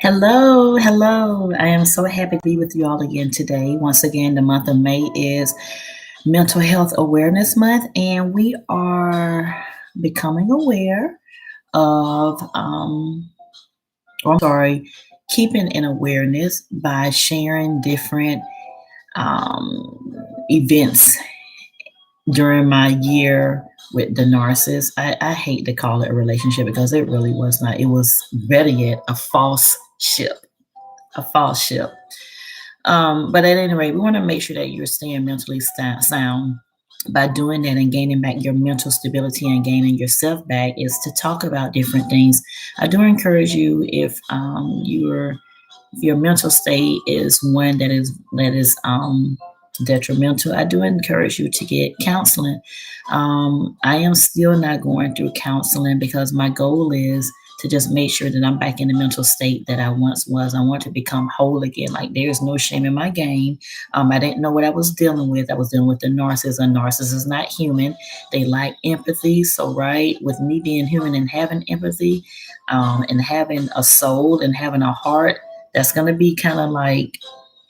Hello, hello. I am so happy to be with you all again today. Once again, the month of May is Mental Health Awareness Month, and we are becoming aware of, or I'm sorry, keeping an awareness by sharing different events during my year with the narcissist. I hate to call it a relationship because it really was not. It was better yet, a false ship. A false ship. But at any rate, we want to make sure that you're staying mentally sound. By doing that and gaining back your mental stability and gaining yourself back is to talk about different things. I do encourage you if your mental state is one that is detrimental, I do encourage you to get counseling. I am still not going through counseling because my goal is to just make sure that I'm back in the mental state that I once was. I want to become whole again. Like there's no shame in my game. I didn't know what I was dealing with. I was dealing with the narcissist. A narcissist is not human. They lack empathy. So, right, with me being human and having empathy, and having a soul and having a heart, that's going to be kind of like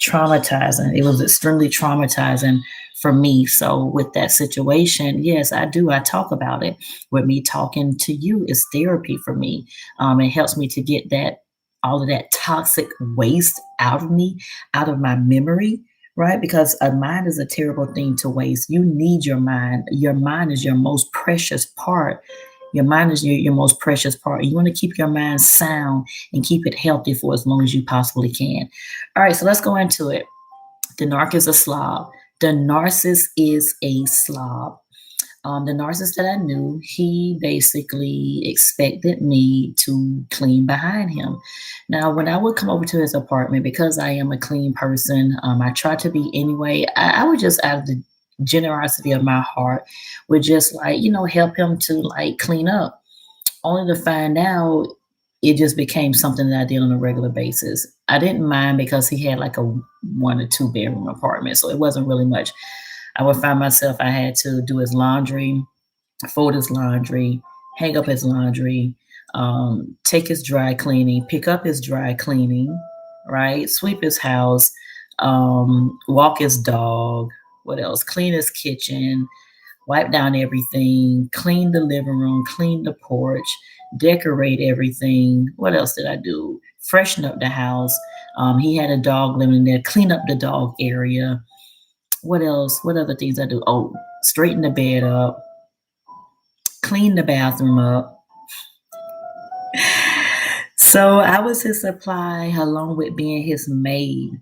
traumatizing. It was extremely traumatizing for me. So with that situation, yes, I do. I talk about it. With me talking to you is therapy for me. It helps me to get that all of that toxic waste out of me, out of my memory, right? Because a mind is a terrible thing to waste. You need your mind. Your mind is your most precious part. Your mind is your most precious part. You want to keep your mind sound and keep it healthy for as long as you possibly can. All right, so let's go into it. The narc is a slob. The narcissist is a slob. The narcissist that I knew, he basically expected me to clean behind him. Now, when I would come over to his apartment, because I am a clean person, I try to be anyway. I would just, out of the generosity of my heart, would just help him to like clean up. Only to find out it just became something that I did on a regular basis. I didn't mind because he had like a 1 or 2 bedroom apartment, so it wasn't really much. I would find myself I had to do his laundry, fold his laundry, hang up his laundry, take his dry cleaning, pick up his dry cleaning, right? Sweep his house, walk his dog. What else? Clean his kitchen, wipe down everything, clean the living room, clean the porch, decorate everything. What else did I do? Freshen up the house. He had a dog living in there, clean up the dog area. What else? What other things I do? Oh, straighten the bed up, clean the bathroom up. So I was his supply along with being his maid.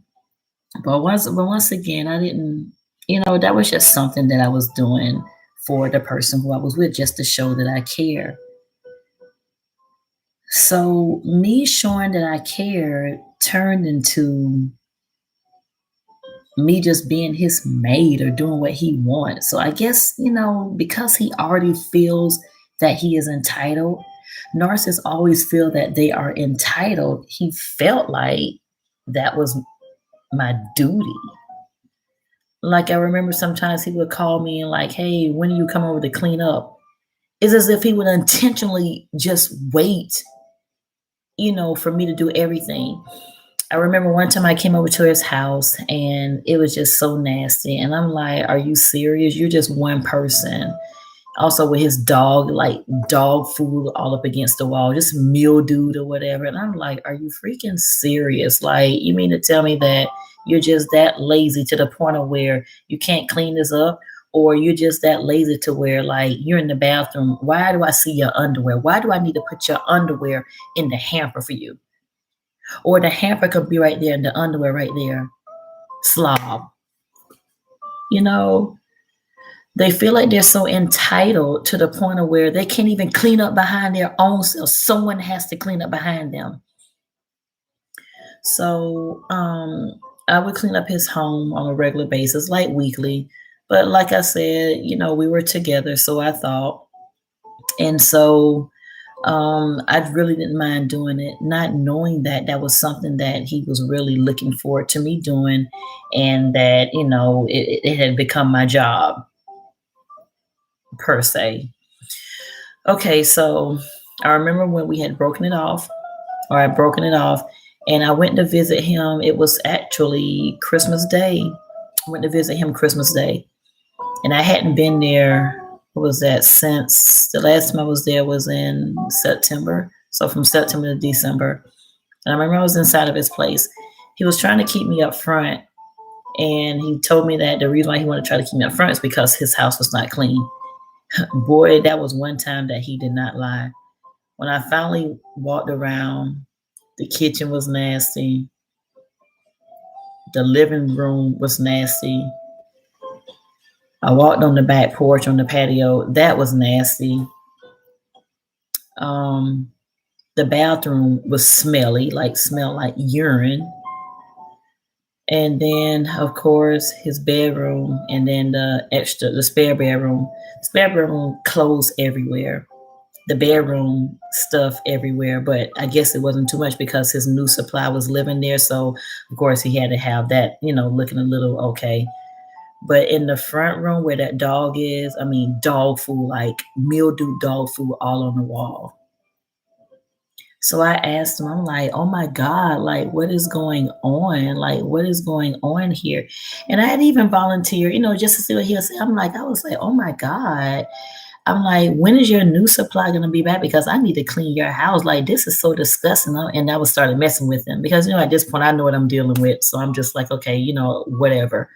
But once again, I didn't, that was just something that I was doing for the person who I was with, just to show that I care. So me showing that I cared turned into me just being his maid or doing what he wants. So I guess, because he already feels that he is entitled, narcissists always feel that they are entitled. He felt like that was my duty. Like I remember sometimes he would call me and like, hey, when do you come over to clean up? It's as if he would intentionally just wait, for me to do everything. I remember one time I came over to his house and it was just so nasty. And I'm like, are you serious? You're just one person. Also with his dog, like dog food all up against the wall, just mildewed or whatever. And I'm like, are you freaking serious? Like, you mean to tell me that you're just that lazy to the point of where you can't clean this up? Or you're just that lazy to where like you're in the bathroom. Why do I see your underwear? Why do I need to put your underwear in the hamper for you? Or the hamper could be right there and the underwear right there. Slob. You know, they feel like they're so entitled to the point of where they can't even clean up behind their own self. Someone has to clean up behind them. So I would clean up his home on a regular basis, like weekly. But like I said, we were together, so I thought. And so I really didn't mind doing it, not knowing that that was something that he was really looking forward to me doing, and that it had become my job per se. Okay, so I remember when we had broken it off, or I had broken it off, And I went to visit him. It was actually Christmas Day. I went to visit him Christmas Day. And I hadn't been there, what was that, since the last time I was there was in September. So from September to December. And I remember I was inside of his place. He was trying to keep me up front. And he told me that the reason why he wanted to try to keep me up front is because his house was not clean. Boy, that was one time that he did not lie. When I finally walked around, the kitchen was nasty. The living room was nasty. I walked on the back porch on the patio. That was nasty. The bathroom was smelly, smelled like urine. And then, of course, his bedroom, and then the spare bedroom. Spare bedroom clothes everywhere. The bedroom stuff everywhere, but I guess it wasn't too much because his new supply was living there. So, of course, he had to have that, looking a little okay. But in the front room where that dog is, dog food, like mildew dog food all on the wall. So I asked him, I'm like, oh my God, like, what is going on? Like, what is going on here? And I had even volunteered, just to see what he'll say. I was like, oh my God. I'm like, when is your new supply going to be back? Because I need to clean your house. Like, this is so disgusting. And I was started messing with him because, at this point, I know what I'm dealing with. So I'm just like, okay, whatever.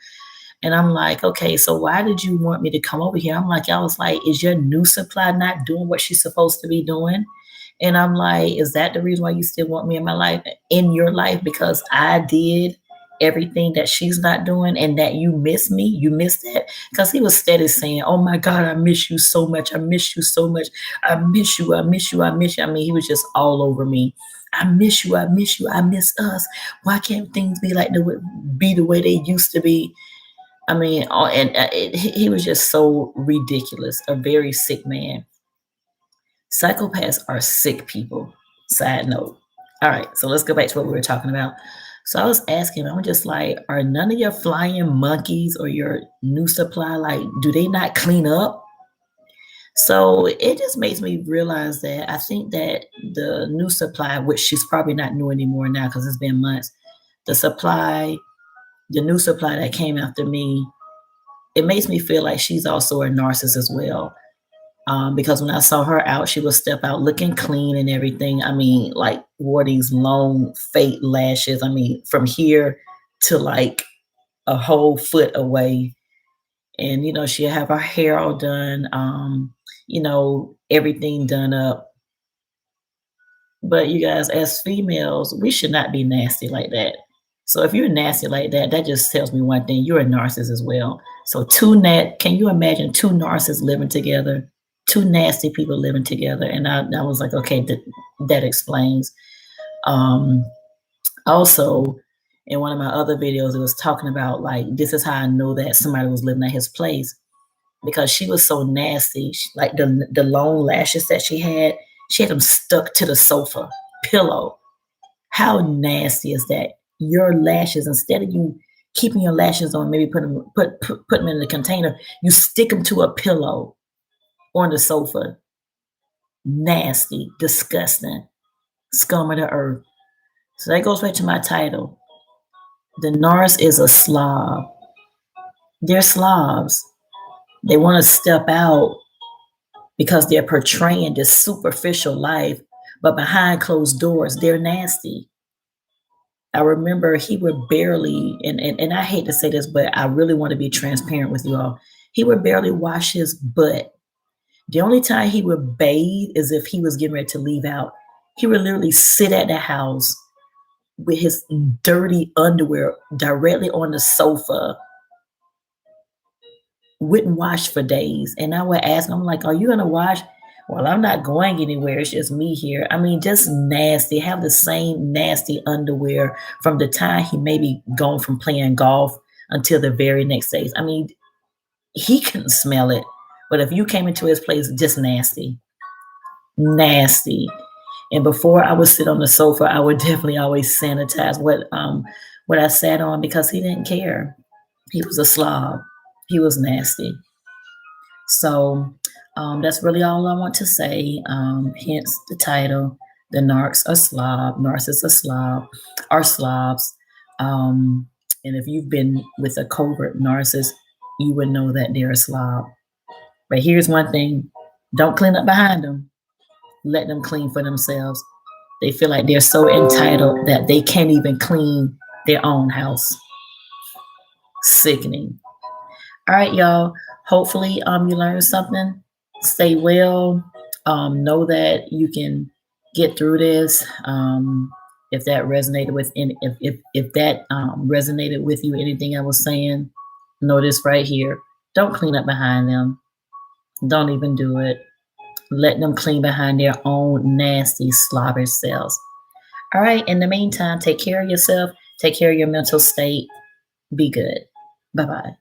And I'm like, okay, so why did you want me to come over here? I was like, is your new supply not doing what she's supposed to be doing? And I'm like, is that the reason why you still want me in my life, in your life? Because I did everything that she's not doing and that you miss me. You miss that? Because he was steady saying, oh my God, I miss you so much. I miss you so much. I miss you. I miss you. I miss you. He was just all over me. I miss you. I miss you. I miss us. Why can't things be the way they used to be? He was just so ridiculous, a very sick man. Psychopaths are sick people. Side note. All right, so let's go back to what we were talking about. So I was asking, I'm just like, are none of your flying monkeys or your new supply, do they not clean up? So it just makes me realize that I think that the new supply, which she's probably not new anymore now because it's been months, the new supply that came after me, it makes me feel like she's also a narcissist as well. Because when I saw her out, she would step out looking clean and everything. Wore these long fake lashes. From here to a whole foot away. And, she'll have her hair all done, everything done up. But you guys, as females, we should not be nasty like that. So if you're nasty like that, that just tells me one thing. You're a narcissist as well. So can you imagine two narcissists living together? Two nasty people living together. And I was like, okay, that explains. Also, in one of my other videos, it was talking about this is how I know that somebody was living at his place, because she was so nasty. The long lashes that she had them stuck to the sofa pillow. How nasty is that? Your lashes, instead of you keeping your lashes on, maybe put them in the container, you stick them to a pillow on the sofa. Nasty, disgusting, scum of the earth. So that goes back to my title. The narc is a slob. They're slobs. They want to step out because they're portraying this superficial life, but behind closed doors, they're nasty. I remember he would barely, and I hate to say this, but I really want to be transparent with you all. He would barely wash his butt. The only time he would bathe is if he was getting ready to leave out. He would literally sit at the house with his dirty underwear directly on the sofa, wouldn't wash for days. And I would ask him, I'm like, are you going to wash? Well, I'm not going anywhere. It's just me here. Just nasty. Have the same nasty underwear from the time he maybe gone from playing golf until the very next day. He couldn't smell it. But if you came into his place, just nasty. Nasty. And before I would sit on the sofa, I would definitely always sanitize what I sat on, because he didn't care. He was a slob. He was nasty. So that's really all I want to say. Hence the title, The Narcs are Slob, Narcissists are Slob. are slobs. And if you've been with a covert narcissist, you would know that they're a slob. But here's one thing: don't clean up behind them. Let them clean for themselves. They feel like they're so entitled that they can't even clean their own house. Sickening. All right, y'all. Hopefully, you learned something. Stay well. Know that you can get through this. If that resonated with if that resonated with you, anything I was saying, know this right here. Don't clean up behind them. Don't even do it. Let them clean behind their own nasty slobber selves. All right. In the meantime, take care of yourself. Take care of your mental state. Be good. Bye-bye.